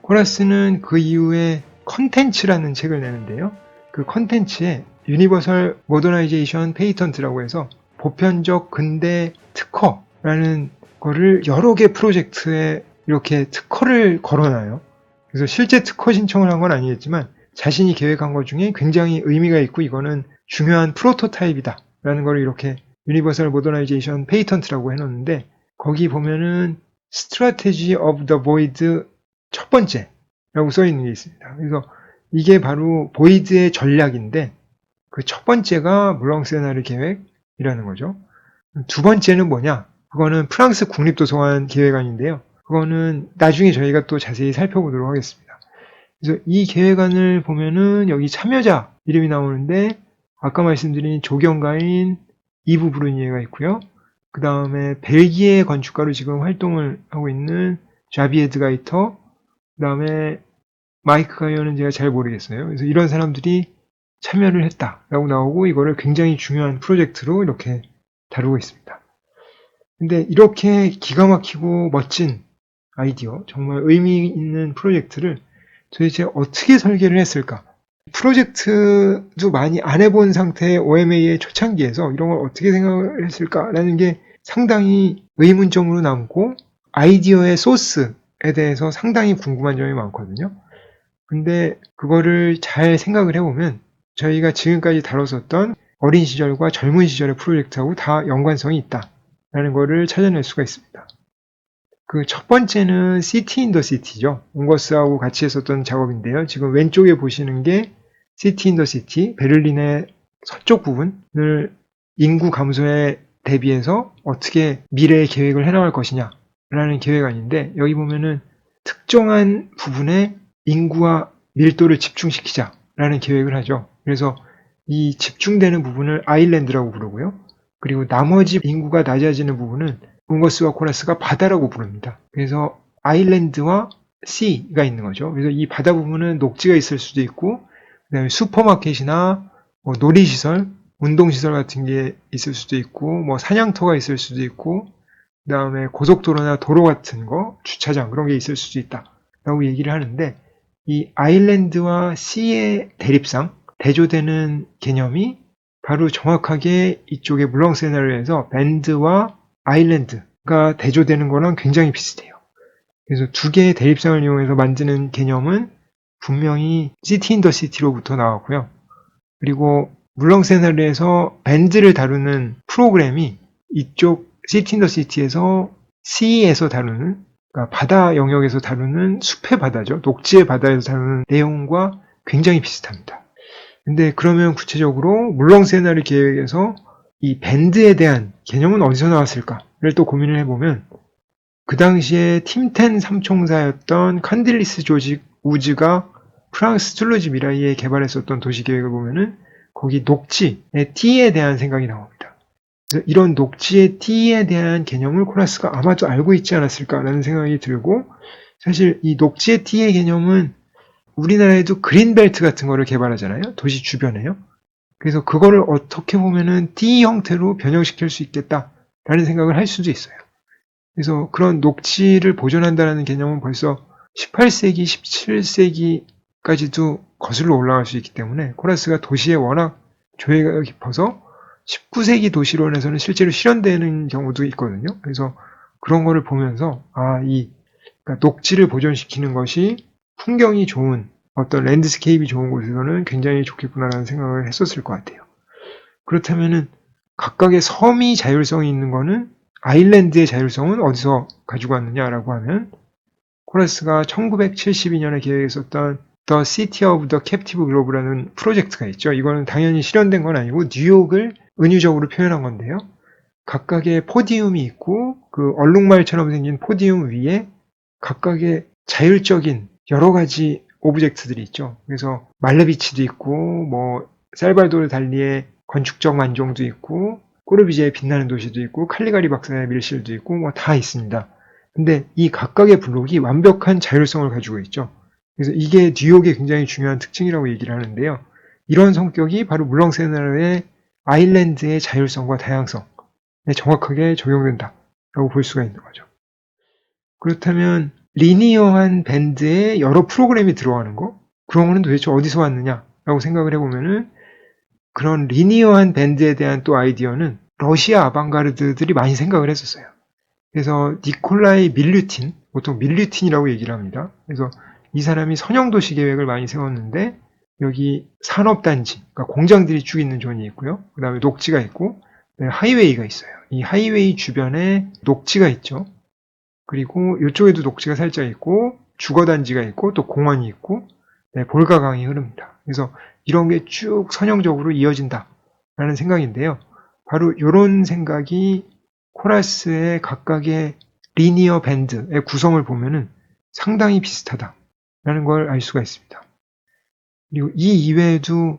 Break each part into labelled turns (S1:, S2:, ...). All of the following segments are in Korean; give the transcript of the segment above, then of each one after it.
S1: 코라스는 그 이후에 컨텐츠라는 책을 내는데요. 그 컨텐츠에 유니버설 모더나이제이션 페이턴트라고 해서 보편적 근대 특허라는 거를 여러 개 프로젝트에 이렇게 특허를 걸어놔요. 그래서 실제 특허 신청을 한 건 아니겠지만 자신이 계획한 것 중에 굉장히 의미가 있고 이거는 중요한 프로토타입이다 라는 걸 이렇게 유니버설 모더나이제이션 페이턴트라고 해놓는데, 거기 보면은 Strategy of the Void 첫 번째라고 써 있는 게 있습니다. 그래서 이게 바로 보이드의 전략인데 그 첫 번째가 물렁세나르 계획이라는 거죠. 두 번째는 뭐냐? 그거는 프랑스 국립도서관 계획안인데요. 그거는 나중에 저희가 또 자세히 살펴보도록 하겠습니다. 그래서 이 계획안을 보면은 여기 참여자 이름이 나오는데 아까 말씀드린 조경가인 이브 브루니에가 있고요. 그 다음에 벨기에 건축가로 지금 활동을 하고 있는 자비에드 가이터, 그 다음에 마이크 가이어는 제가 잘 모르겠어요. 그래서 이런 사람들이 참여를 했다라고 나오고 이거를 굉장히 중요한 프로젝트로 이렇게 다루고 있습니다. 근데 이렇게 기가 막히고 멋진 아이디어, 정말 의미 있는 프로젝트를 도대체 어떻게 설계를 했을까? 프로젝트도 많이 안 해본 상태의 OMA의 초창기에서 이런 걸 어떻게 생각을 했을까라는 게 상당히 의문점으로 남고 아이디어의 소스에 대해서 상당히 궁금한 점이 많거든요. 근데 그거를 잘 생각을 해보면 저희가 지금까지 다뤘었던 어린 시절과 젊은 시절의 프로젝트하고 다 연관성이 있다라는 거를 찾아낼 수가 있습니다. 그 첫 번째는 시티 인 더 시티죠. 옹거스하고 같이 했었던 작업인데요. 지금 왼쪽에 보시는 게 시티 인 더 시티, 베를린의 서쪽 부분을 인구 감소에 대비해서 어떻게 미래의 계획을 해나갈 것이냐라는 계획안인데, 여기 보면은 특정한 부분에 인구와 밀도를 집중시키자라는 계획을 하죠. 그래서 이 집중되는 부분을 아일랜드라고 부르고요. 그리고 나머지 인구가 낮아지는 부분은 옹거스와 코라스가 바다라고 부릅니다. 그래서 아일랜드와 C가 있는 거죠. 그래서 이 바다 부분은 녹지가 있을 수도 있고, 그다음에 슈퍼마켓이나 뭐 놀이시설, 운동시설 같은 게 있을 수도 있고, 뭐 사냥터가 있을 수도 있고, 그다음에 고속도로나 도로 같은 거, 주차장 그런 게 있을 수도 있다라고 얘기를 하는데, 이 아일랜드와 C의 대립상, 대조되는 개념이 바로 정확하게 이쪽에 물렁세나르에서 밴드와 아일랜드가 대조되는 거랑 굉장히 비슷해요. 그래서 두 개의 대립상을 이용해서 만드는 개념은 분명히 시티 인 더 시티로부터 나왔고요. 그리고 물렁세나르에서 밴드를 다루는 프로그램이 이쪽 시티 인 더 시티에서 C에서 다루는, 그러니까 바다 영역에서 다루는 숲의 바다죠. 녹지의 바다에서 다루는 내용과 굉장히 비슷합니다. 근데 그러면 구체적으로 물렁세나르 계획에서 이 밴드에 대한 개념은 어디서 나왔을까를 또 고민을 해보면, 그 당시에 팀10 삼총사였던 칸딜리스 조지 우즈가 프랑스 툴루즈 미라이에 개발했었던 도시계획을 보면은 거기 녹지의 T에 대한 생각이 나옵니다. 그래서 이런 녹지의 T에 대한 개념을 코라스가 아마도 알고 있지 않았을까라는 생각이 들고, 사실 이 녹지의 T의 개념은 우리나라에도 그린벨트 같은 거를 개발하잖아요. 도시 주변에요. 그래서 그거를 어떻게 보면은 T 형태로 변형시킬 수 있겠다라는 생각을 할 수도 있어요. 그래서 그런 녹지를 보존한다는 개념은 벌써 18세기, 17세기까지도 거슬러 올라갈 수 있기 때문에 코라스가 도시에 워낙 조예가 깊어서 19세기 도시론에서는 실제로 실현되는 경우도 있거든요. 그래서 그런 거를 보면서 그러니까 녹지를 보존시키는 것이 풍경이 좋은 어떤 랜드스케이프이 좋은 곳에서는 굉장히 좋겠구나라는 생각을 했었을 것 같아요. 그렇다면은 각각의 섬이 자율성이 있는 거는 아일랜드의 자율성은 어디서 가지고 왔느냐라고 하면, 코라스가 1972년에 계획했었던 The City of the Captive Globe라는 프로젝트가 있죠. 이거는 당연히 실현된 건 아니고 뉴욕을 은유적으로 표현한 건데요. 각각의 포디움이 있고 그 얼룩말처럼 생긴 포디움 위에 각각의 자율적인 여러 가지 오브젝트들이 있죠. 그래서 말레비치도 있고 뭐 살바도르 달리의 건축적 만종도 있고 꼬르비제의 빛나는 도시도 있고 칼리가리 박사의 밀실도 있고 뭐 다 있습니다. 근데 이 각각의 블록이 완벽한 자율성을 가지고 있죠. 그래서 이게 뉴욕의 굉장히 중요한 특징이라고 얘기를 하는데요. 이런 성격이 바로 물렁세나르의 아일랜드의 자율성과 다양성에 정확하게 적용된다라고 볼 수가 있는 거죠. 그렇다면 리니어한 밴드에 여러 프로그램이 들어가는 거? 그런 거는 도대체 어디서 왔느냐라고 생각을 해보면은 그런 리니어한 밴드에 대한 또 아이디어는 러시아 아방가르드들이 많이 생각을 했었어요. 그래서 니콜라이 밀류틴, 보통 밀류틴이라고 얘기를 합니다. 그래서 이 사람이 선형도시 계획을 많이 세웠는데 여기 산업단지, 그러니까 공장들이 쭉 있는 존이 있고요. 그 다음에 녹지가 있고 하이웨이가 있어요. 이 하이웨이 주변에 녹지가 있죠. 그리고 이쪽에도 녹지가 살짝 있고 주거단지가 있고 또 공원이 있고 볼가강이 흐릅니다. 그래서 이런 게 쭉 선형적으로 이어진다라는 생각인데요. 바로 이런 생각이 코러스의 각각의 리니어 밴드의 구성을 보면은 상당히 비슷하다라는 걸 알 수가 있습니다. 그리고 이 이외에도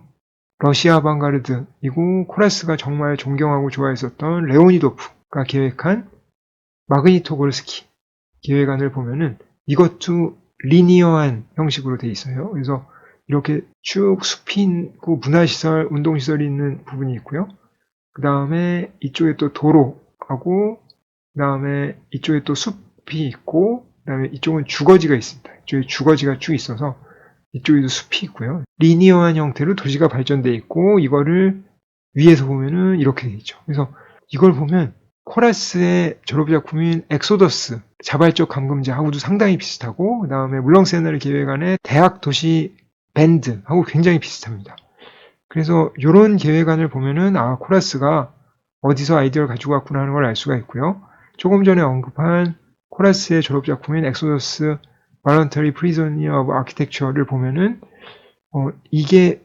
S1: 러시아 아방가르드이고 코러스가 정말 존경하고 좋아했었던 레오니도프가 계획한 마그니토골스키 계획안을 보면은 이것도 리니어한 형식으로 돼 있어요. 그래서 이렇게 쭉 숲이 있고 문화시설, 운동시설이 있는 부분이 있고요. 그 다음에 이쪽에 또 도로하고 그 다음에 이쪽에 또 숲이 있고 그 다음에 이쪽은 주거지가 있습니다. 이쪽에 주거지가 쭉 있어서 이쪽에도 숲이 있고요. 리니어한 형태로 도시가 발전돼 있고 이거를 위에서 보면은 이렇게 돼 있죠. 그래서 이걸 보면 코러스의 졸업작품인 엑소더스, 자발적 감금자하고도 상당히 비슷하고 그 다음에 물렁세나르 계획안의 대학 도시 밴드하고 굉장히 비슷합니다. 그래서 이런 계획안을 보면은 코러스가 어디서 아이디어를 가지고 왔구나 하는 걸 알 수가 있고요. 조금 전에 언급한 코러스의 졸업작품인 엑소더스 Voluntary Prisoner of Architecture를 보면은 이게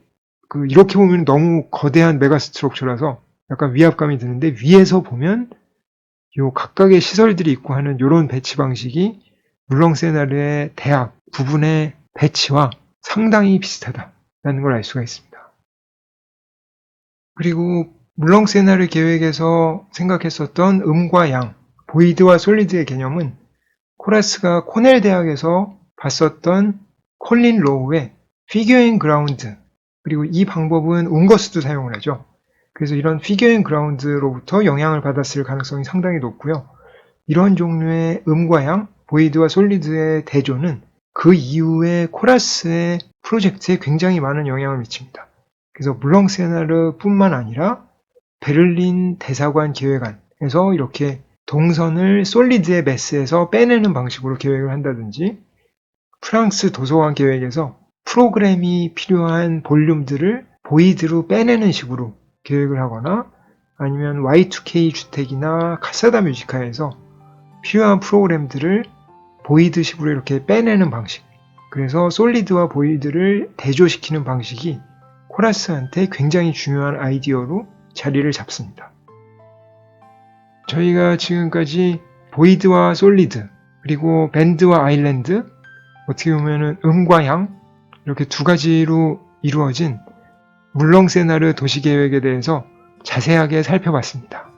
S1: 이렇게 보면 너무 거대한 메가 스트럭처라서 약간 위압감이 드는데 위에서 보면 요 각각의 시설들이 있고 하는 이런 배치 방식이 물렁세나르의 대학 부분의 배치와 상당히 비슷하다라는 걸 알 수가 있습니다. 그리고 물렁세나르 계획에서 생각했었던 음과 양, 보이드와 솔리드의 개념은 코러스가 코넬 대학에서 봤었던 콜린 로우의 피겨 앤 그라운드, 그리고 이 방법은 웅거스도 사용을 하죠. 그래서 이런 피겨 앤 그라운드로부터 영향을 받았을 가능성이 상당히 높고요. 이런 종류의 음과 양, 보이드와 솔리드의 대조는 그 이후에 코러스의 프로젝트에 굉장히 많은 영향을 미칩니다. 그래서 물렁세나르 뿐만 아니라 베를린 대사관 계획안에서 이렇게 동선을 솔리드의 매스에서 빼내는 방식으로 계획을 한다든지 프랑스 도서관 계획에서 프로그램이 필요한 볼륨들을 보이드로 빼내는 식으로 계획을 하거나 아니면 Y2K 주택이나 카사다 뮤지카에서 필요한 프로그램들을 보이드식으로 이렇게 빼내는 방식, 그래서 솔리드와 보이드를 대조시키는 방식이 코러스한테 굉장히 중요한 아이디어로 자리를 잡습니다. 저희가 지금까지 보이드와 솔리드, 그리고 밴드와 아일랜드, 어떻게 보면은 음과 양, 이렇게 두 가지로 이루어진 물렁세나르 도시계획에 대해서 자세하게 살펴봤습니다.